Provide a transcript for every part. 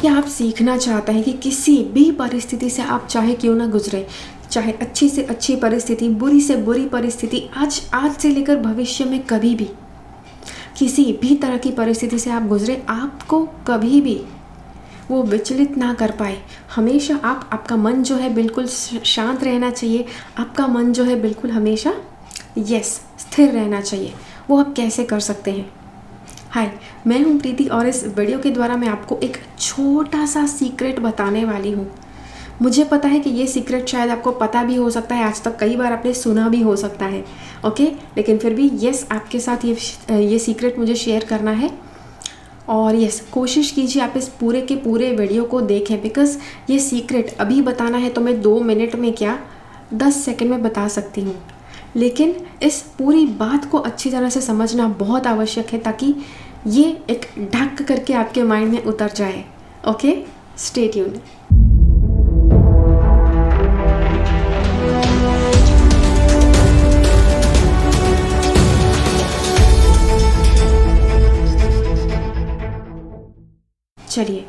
या आप सीखना चाहते हैं कि किसी भी परिस्थिति से आप चाहे क्यों ना गुजरे, चाहे अच्छी से अच्छी परिस्थिति, बुरी से बुरी परिस्थिति, आज से लेकर भविष्य में कभी भी किसी भी तरह की परिस्थिति से आप गुजरे, आपको कभी भी वो विचलित ना कर पाए। हमेशा आपका मन जो है बिल्कुल शांत रहना चाहिए, आपका मन जो है बिल्कुल हमेशा स्थिर रहना चाहिए। वो आप कैसे कर सकते हैं? हाय, मैं हूँ प्रीति और इस वीडियो के द्वारा मैं आपको एक छोटा सा सीक्रेट बताने वाली हूँ। मुझे पता है कि ये सीक्रेट शायद आपको पता भी हो सकता है, आज तक कई बार आपने सुना भी हो सकता है, ओके, लेकिन फिर भी आपके साथ ये सीक्रेट मुझे शेयर करना है। और कोशिश कीजिए आप इस पूरे के पूरे वीडियो को देखें, बिकॉज़ ये सीक्रेट अभी बताना है तो मैं 2 मिनट में क्या 10 सेकंड में बता सकती हूँ, लेकिन इस पूरी बात को अच्छी तरह से समझना बहुत आवश्यक है ताकि ये एक ढक करके आपके माइंड में उतर जाए। Okay, stay tuned. चलिए,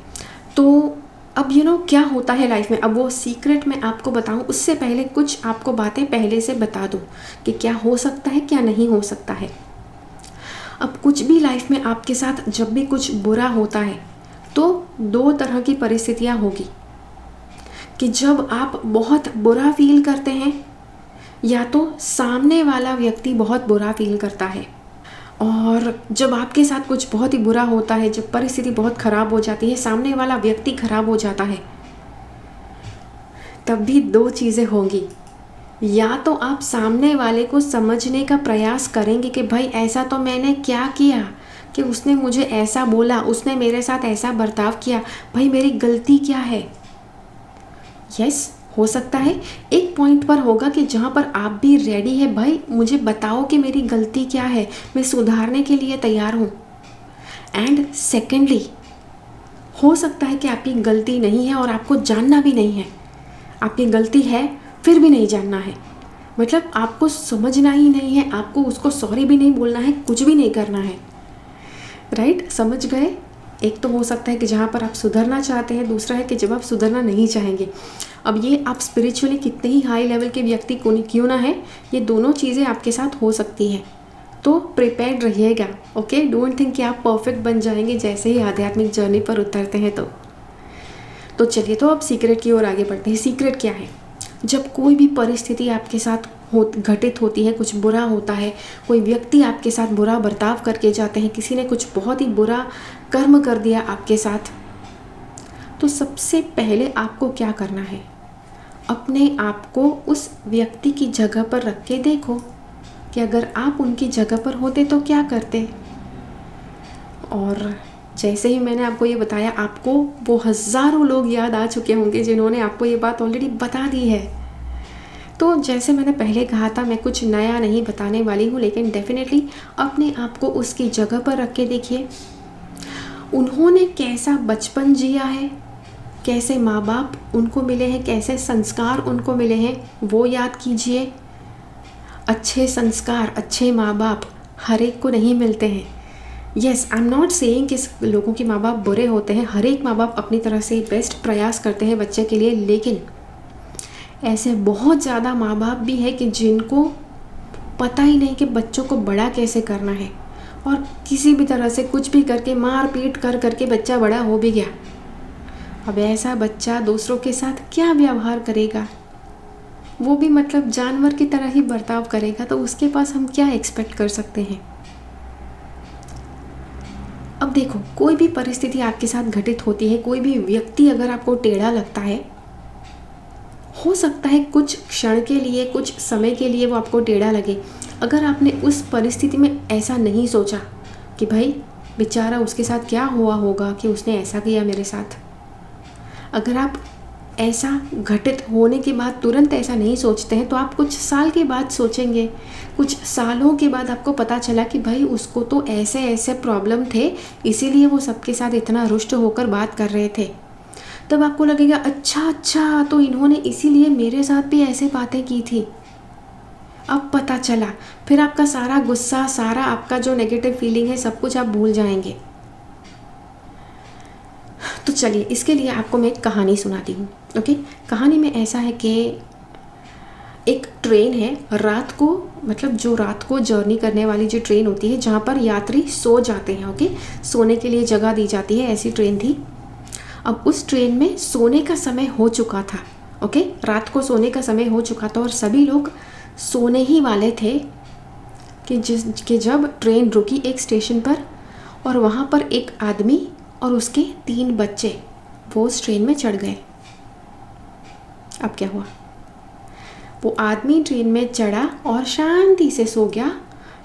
तो अब क्या होता है लाइफ में, अब वो सीक्रेट मैं आपको बताऊं उससे पहले कुछ आपको बातें पहले से बता दूं कि क्या हो सकता है क्या नहीं हो सकता है। अब कुछ भी लाइफ में आपके साथ जब भी कुछ बुरा होता है तो 2 तरह की परिस्थितियां होगी कि जब आप बहुत बुरा फील करते हैं या तो सामने वाला व्यक्ति बहुत बुरा फील करता है। और जब आपके साथ कुछ बहुत ही बुरा होता है, जब परिस्थिति बहुत ख़राब हो जाती है, सामने वाला व्यक्ति ख़राब हो जाता है, तब भी 2 चीज़ें होंगी। या तो आप सामने वाले को समझने का प्रयास करेंगे कि भाई ऐसा तो मैंने क्या किया कि उसने मुझे ऐसा बोला, उसने मेरे साथ ऐसा बर्ताव किया, भाई मेरी गलती क्या है। हो सकता है एक पॉइंट पर होगा कि जहाँ पर आप भी रेडी है, भाई मुझे बताओ कि मेरी गलती क्या है, मैं सुधारने के लिए तैयार हूँ। एंड सेकेंडली, हो सकता है कि आपकी गलती नहीं है और आपको जानना भी नहीं है, आपकी गलती है फिर भी नहीं जानना है, मतलब आपको समझना ही नहीं है, आपको उसको सॉरी भी नहीं बोलना है, कुछ भी नहीं करना है। राइट, समझ गए? एक तो हो सकता है कि जहाँ पर आप सुधरना चाहते हैं, दूसरा है कि जब आप सुधरना नहीं चाहेंगे। अब ये आप स्पिरिचुअली कितने ही हाई लेवल के व्यक्ति क्यों ना है, ये दोनों चीज़ें आपके साथ हो सकती हैं, तो प्रिपेयर्ड रहिएगा। ओके, डोंट थिंक कि आप परफेक्ट बन जाएंगे जैसे ही आध्यात्मिक जर्नी पर उतरते हैं। तो चलिए, तो अब सीक्रेट की ओर आगे बढ़ते हैं। सीक्रेट क्या है? जब कोई भी परिस्थिति आपके साथ घटित होती है, कुछ बुरा होता है, कोई व्यक्ति आपके साथ बुरा बर्ताव करके जाते हैं, किसी ने कुछ बहुत ही बुरा कर्म कर दिया आपके साथ, तो सबसे पहले आपको क्या करना है? अपने आप को उस व्यक्ति की जगह पर रख के देखो कि अगर आप उनकी जगह पर होते तो क्या करते। और जैसे ही मैंने आपको ये बताया, आपको वो हज़ारों लोग याद आ चुके होंगे जिन्होंने आपको ये बात ऑलरेडी बता दी है। तो जैसे मैंने पहले कहा था, मैं कुछ नया नहीं बताने वाली हूँ, लेकिन डेफिनेटली अपने आप को उसकी जगह पर रख के देखिए। उन्होंने कैसा बचपन जिया है, कैसे माँ बाप उनको मिले हैं, कैसे संस्कार उनको मिले हैं, वो याद कीजिए। अच्छे संस्कार, अच्छे माँ बाप हर एक को नहीं मिलते हैं। आई एम नॉट सेइंग कि लोगों के माँ बाप बुरे होते हैं, हर एक माँ बाप अपनी तरह से बेस्ट प्रयास करते हैं बच्चे के लिए, लेकिन ऐसे बहुत ज़्यादा माँ बाप भी है कि जिनको पता ही नहीं कि बच्चों को बड़ा कैसे करना है, और किसी भी तरह से कुछ भी करके मार पीट कर करके बच्चा बड़ा हो भी गया। अब ऐसा बच्चा दूसरों के साथ क्या व्यवहार करेगा? वो भी मतलब जानवर की तरह ही बर्ताव करेगा, तो उसके पास हम क्या एक्सपेक्ट कर सकते हैं। अब देखो, कोई भी परिस्थिति आपके साथ घटित होती है, कोई भी व्यक्ति अगर आपको टेढ़ा लगता है, हो सकता है कुछ क्षण के लिए, कुछ समय के लिए वो आपको टेढ़ा लगे। अगर आपने उस परिस्थिति में ऐसा नहीं सोचा कि भाई बेचारा उसके साथ क्या हुआ होगा कि उसने ऐसा किया मेरे साथ, अगर आप ऐसा घटित होने के बाद तुरंत ऐसा नहीं सोचते हैं, तो आप कुछ साल के बाद सोचेंगे, कुछ सालों के बाद आपको पता चला कि भाई उसको तो ऐसे ऐसे प्रॉब्लम थे, इसीलिए वो सबके साथ इतना रुष्ट होकर बात कर रहे थे। तब आपको लगेगा अच्छा, तो इन्होंने इसीलिए मेरे साथ भी ऐसे बातें की थी। अब पता चला, फिर आपका सारा गुस्सा, सारा आपका जो नेगेटिव फीलिंग है, सब कुछ आप भूल जाएंगे। तो चलिए इसके लिए आपको मैं एक कहानी सुनाती हूँ। ओके, कहानी में ऐसा है कि एक ट्रेन है, रात को, मतलब जो रात को जर्नी करने वाली जो ट्रेन होती है जहाँ पर यात्री सो जाते हैं। ओके, सोने के लिए जगह दी जाती है, ऐसी ट्रेन थी। अब उस ट्रेन में सोने का समय हो चुका था। ओके, रात को सोने का समय हो चुका था और सभी लोग सोने ही वाले थे कि जब ट्रेन रुकी एक स्टेशन पर, और वहाँ पर एक आदमी और उसके 3 बच्चे वो उस ट्रेन में चढ़ गए। अब क्या हुआ, वो आदमी ट्रेन में चढ़ा और शांति से सो गया,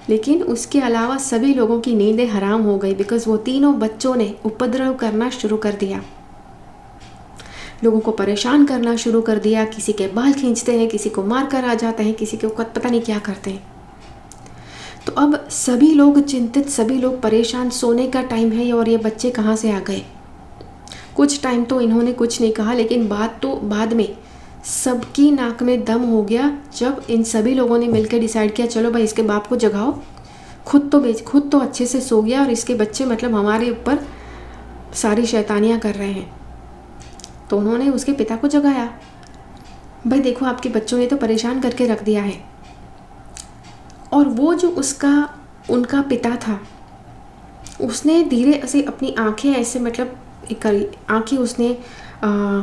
लेकिन उसके अलावा सभी लोगों की नींदें हराम हो गई, बिकॉज वो तीनों बच्चों ने उपद्रव करना शुरू कर दिया, लोगों को परेशान करना शुरू कर दिया। किसी के बाल खींचते हैं, किसी को मार कर आ जाते हैं, किसी को पता नहीं क्या करते हैं। तो अब सभी लोग चिंतित, सभी लोग परेशान, सोने का टाइम है और ये बच्चे कहाँ से आ गए। कुछ टाइम तो इन्होंने कुछ नहीं कहा, लेकिन बाद में सबकी नाक में दम हो गया जब इन सभी लोगों ने मिलकर डिसाइड किया, चलो भाई इसके बाप को जगाओ। खुद तो अच्छे से सो गया और इसके बच्चे मतलब हमारे ऊपर सारी शैतानियाँ कर रहे हैं। तो उन्होंने उसके पिता को जगाया, भाई देखो आपके बच्चों ने तो परेशान करके रख दिया है। और वो जो उनका पिता था, उसने धीरे से अपनी आंखें ऐसे मतलब आंखें उसने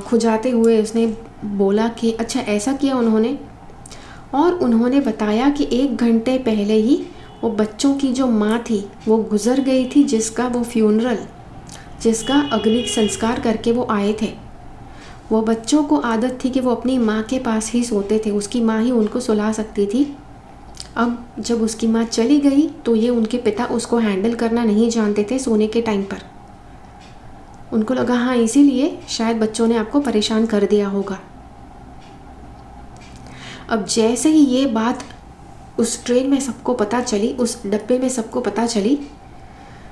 खुजाते हुए उसने बोला कि अच्छा ऐसा किया उन्होंने। और उन्होंने बताया कि 1 घंटे पहले ही वो बच्चों की जो माँ थी वो गुज़र गई थी, जिसका अग्नि संस्कार करके वो आए थे। वो बच्चों को आदत थी कि वो अपनी माँ के पास ही सोते थे, उसकी माँ ही उनको सुला सकती थी। अब जब उसकी माँ चली गई तो ये उनके पिता उसको हैंडल करना नहीं जानते थे सोने के टाइम पर। उनको लगा हाँ इसीलिए शायद बच्चों ने आपको परेशान कर दिया होगा। अब जैसे ही ये बात उस ट्रेन में सबको पता चली, उस डब्बे में सबको पता चली,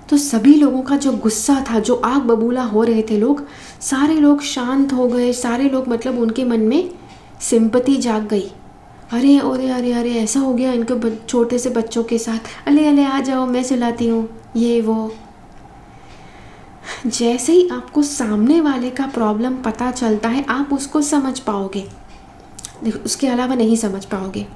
तो सभी लोगों का जो गुस्सा था, जो आग बबूला हो रहे थे लोग, सारे लोग शांत हो गए। सारे लोग मतलब उनके मन में सिंपैथी जाग गई। अरे अरे अरे अरे ऐसा हो गया इनके छोटे से बच्चों के साथ, अले अले आ जाओ मैं सुलाती हूँ, ये वो। जैसे ही आपको सामने वाले का प्रॉब्लम पता चलता है आप उसको समझ पाओगे, उसके अलावा नहीं समझ पाओगे।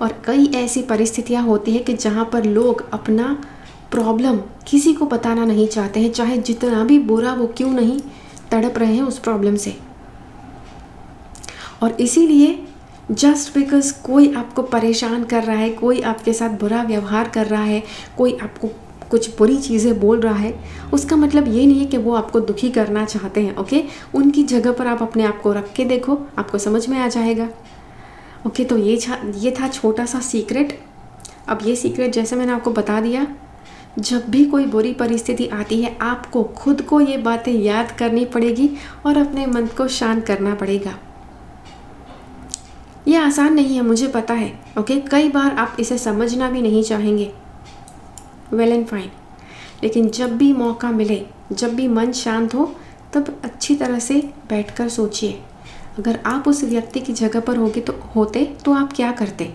और कई ऐसी परिस्थितियाँ होती है कि जहाँ पर लोग अपना प्रॉब्लम किसी को बताना नहीं चाहते हैं, चाहे जितना भी बुरा वो क्यों नहीं तड़प रहे हैं उस प्रॉब्लम से। और इसीलिए जस्ट बिकॉज कोई आपको परेशान कर रहा है, कोई आपके साथ बुरा व्यवहार कर रहा है, कोई आपको कुछ बुरी चीज़ें बोल रहा है, उसका मतलब ये नहीं है कि वो आपको दुखी करना चाहते हैं। ओके, उनकी जगह पर आप अपने आप को रख के देखो, आपको समझ में आ जाएगा। ओके, तो ये था छोटा सा सीक्रेट। अब ये सीक्रेट जैसे मैंने आपको बता दिया, जब भी कोई बुरी परिस्थिति आती है आपको खुद को ये बातें याद करनी पड़ेगी और अपने मन को शांत करना पड़ेगा। ये आसान नहीं है, मुझे पता है। ओके, कई बार आप इसे समझना भी नहीं चाहेंगे, वेल एंड फाइन, लेकिन जब भी मौका मिले, जब भी मन शांत हो, तब अच्छी तरह से बैठकर सोचिए, अगर आप उस व्यक्ति की जगह पर होते तो आप क्या करते।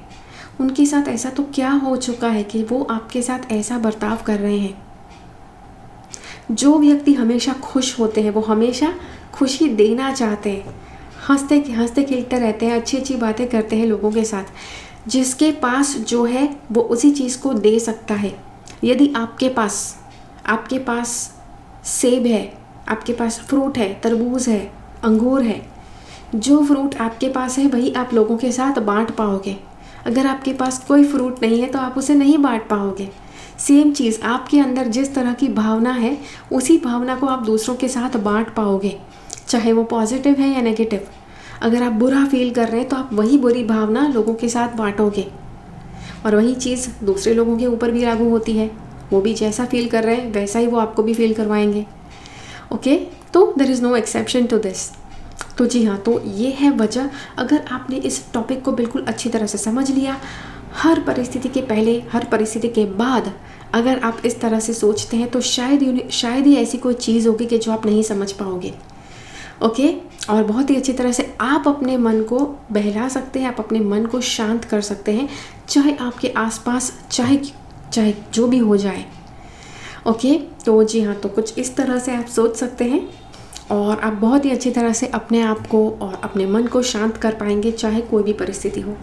उनके साथ ऐसा तो क्या हो चुका है कि वो आपके साथ ऐसा बर्ताव कर रहे हैं। जो व्यक्ति हमेशा खुश होते हैं, वो हमेशा खुशी देना चाहते हैं, हंसते खेलते रहते हैं, अच्छी अच्छी बातें करते हैं लोगों के साथ। जिसके पास जो है वो उसी चीज़ को दे सकता है। यदि आपके पास सेब है, आपके पास फ्रूट है, तरबूज है, अंगूर है, जो फ्रूट आपके पास है वही आप लोगों के साथ बांट पाओगे। अगर आपके पास कोई फ्रूट नहीं है तो आप उसे नहीं बांट पाओगे। सेम चीज़, आपके अंदर जिस तरह की भावना है उसी भावना को आप दूसरों के साथ बांट पाओगे, चाहे वो पॉजिटिव है या नेगेटिव। अगर आप बुरा फील कर रहे हैं तो आप वही बुरी भावना लोगों के साथ बांटोगे, और वही चीज़ दूसरे लोगों के ऊपर भी लागू होती है। वो भी जैसा फील कर रहे हैं वैसा ही वो आपको भी फील करवाएंगे। ओके, तो there is no exception to this. तो जी हाँ, तो ये है वजह। अगर आपने इस टॉपिक को बिल्कुल अच्छी तरह से समझ लिया, हर परिस्थिति के पहले, हर परिस्थिति के बाद अगर आप इस तरह से सोचते हैं तो शायद ही ऐसी कोई चीज़ होगी कि जो आप नहीं समझ पाओगे। ओके, और बहुत ही अच्छी तरह से आप अपने मन को बहला सकते हैं, आप अपने मन को शांत कर सकते हैं, चाहे आपके आसपास चाहे जो भी हो जाए। ओके, तो जी हाँ, तो कुछ इस तरह से आप सोच सकते हैं। और आप बहुत ही अच्छी तरह से अपने आप को और अपने मन को शांत कर पाएंगे, चाहे कोई भी परिस्थिति हो।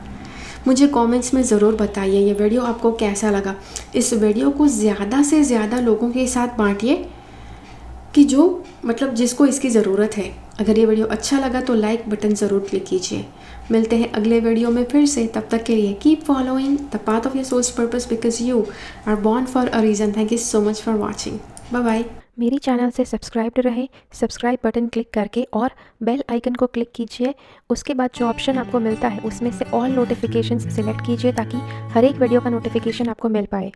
मुझे कमेंट्स में ज़रूर बताइए ये वीडियो आपको कैसा लगा। इस वीडियो को ज़्यादा से ज़्यादा लोगों के साथ बांटिए कि जो मतलब जिसको इसकी ज़रूरत है। अगर ये वीडियो अच्छा लगा तो लाइक बटन ज़रूर क्लिक कीजिए। मिलते हैं अगले वीडियो में फिर से, तब तक के लिए keep following the path of your soul's purpose because you are born for a reason. Thank you so much for watching. Bye bye. मेरी चैनल से सब्सक्राइब्ड रहे, सब्सक्राइब बटन क्लिक करके और बेल आइकन को क्लिक कीजिए। उसके बाद जो ऑप्शन आपको मिलता है उसमें से ऑल नोटिफिकेशंस सिलेक्ट कीजिए ताकि हर एक वीडियो का नोटिफिकेशन आपको मिल पाए।